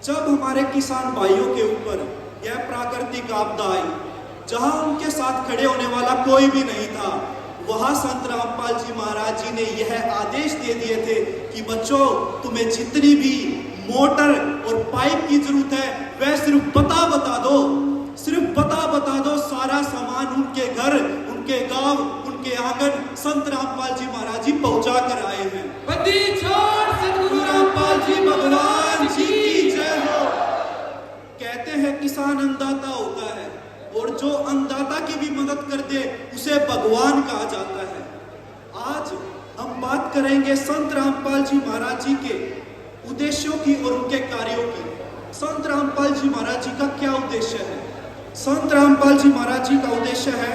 जब हमारे किसान भाइयों के ऊपर यह प्राकृतिक आपदा आई, जहां उनके साथ खड़े होने वाला कोई भी नहीं था, वहां संत रामपाल जी महाराज जी ने यह आदेश दे दिए थे कि बच्चों, तुम्हें जितनी भी मोटर और पाइप की जरूरत है वह सिर्फ बता दो, सिर्फ बता दो। सारा सामान उनके घर, उनके गांव, उनके आंगन संत रामपाल जी महाराज जी पहुंचा कर आए हैं। सतगुरु रामपाल जी भगवान जी की जय हो। कहते हैं किसान अन्नदाता होता है और जो अन्नदाता की भी मदद कर दे उसे भगवान कहा जाता है। आज हम बात करेंगे संत रामपाल जी महाराज जी के उद्देश्यों की और उनके कार्यों की। संत रामपाल जी महाराज जी का क्या उद्देश्य है? संत रामपाल जी महाराज जी का उद्देश्य है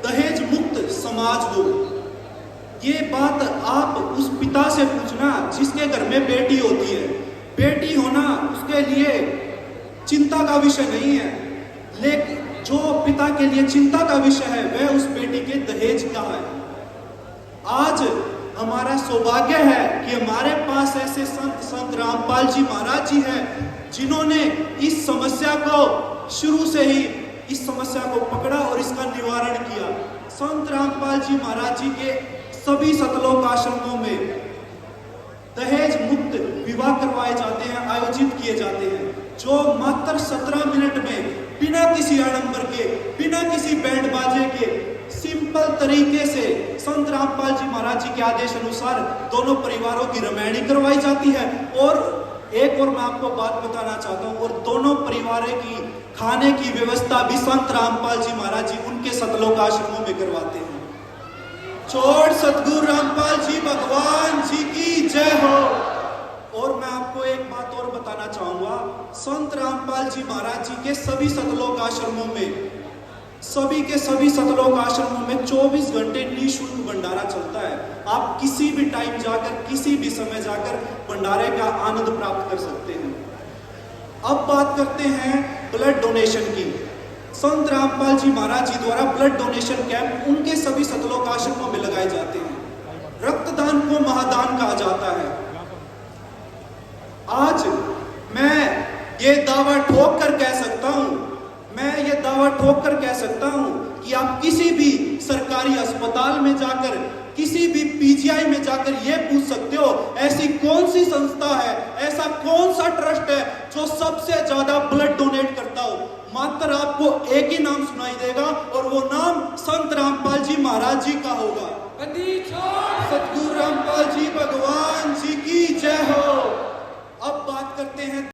दहेज मुक्त समाज हो। ये बात आप उस पिता से पूछना जिसके घर में बेटी होती है। बेटी होना उसके लिए चिंता का विषय नहीं है, लेकिन जो पिता के लिए चिंता का विषय है वह उस बेटी के दहेज का है। आज हमारा सौभाग्य है कि हमारे पास ऐसे संत रामपाल जी महाराज जी हैं जिन्होंने इस समस्या को शुरू से ही इस समस्या को पकड़ा और इसका निवारण किया। संत रामपाल जी महाराज जी के सभी सतलोक आश्रमों में दहेज मुक्त विवाह करवाए जाते हैं, आयोजित किए जाते हैं, जो मात्र 17 मिनट में बिना किसी आडंबर के, बिना किसी बैंड बाजे के, सिंपल तरीके से संत रामपाल जी महाराज जी के आदेश अनुसार दोनों परिवारों की रमैनी करवाई जाती है। और एक और मैं आपको बात बताना चाहता हूं, और दोनों परिवारों की खाने की व्यवस्था भी संत रामपाल जी महाराज जी उनके सतलोक आश्रमों में करवाते हैं। छोड़ सतगुरु रामपाल जी भगवान जी की जय हो। और मैं आपको एक बात और बताना चाहूंगा, संत रामपाल जी महाराज जी के सभी सतलोक आश्रमों में, सभी के सभी सतलोक आश्रमों में 24 घंटे निःशुल्क भंडारा चलता है। आप किसी भी टाइम जाकर, किसी भी समय जाकर भंडारे का आनंद प्राप्त कर सकते हैं। अब बात करते हैं ब्लड डोनेशन की। संत रामपाल जी महाराज जी द्वारा ब्लड डोनेशन कैंप उनके सभी सतलोक आश्रमों में लगाए जाते हैं। रक्तदान को महादान कहा जाता है। आज मैं ये दावा ठोक कर कह सकता हूं कि आप किसी भी सरकारी अस्पताल में जाकर, किसी भी पीजीआई में जाकर यह पूछ सकते हो ऐसी कौन सी संस्था है, ऐसा कौन सा ट्रस्ट है जो सबसे ज्यादा ब्लड डोनेट करता हो। मात्र आपको एक ही नाम सुनाई देगा और वो नाम संत रामपाल जी महाराज जी का होगा। सतगुरु रामपाल जी भगवान जी की जय हो। अब बात करते हैं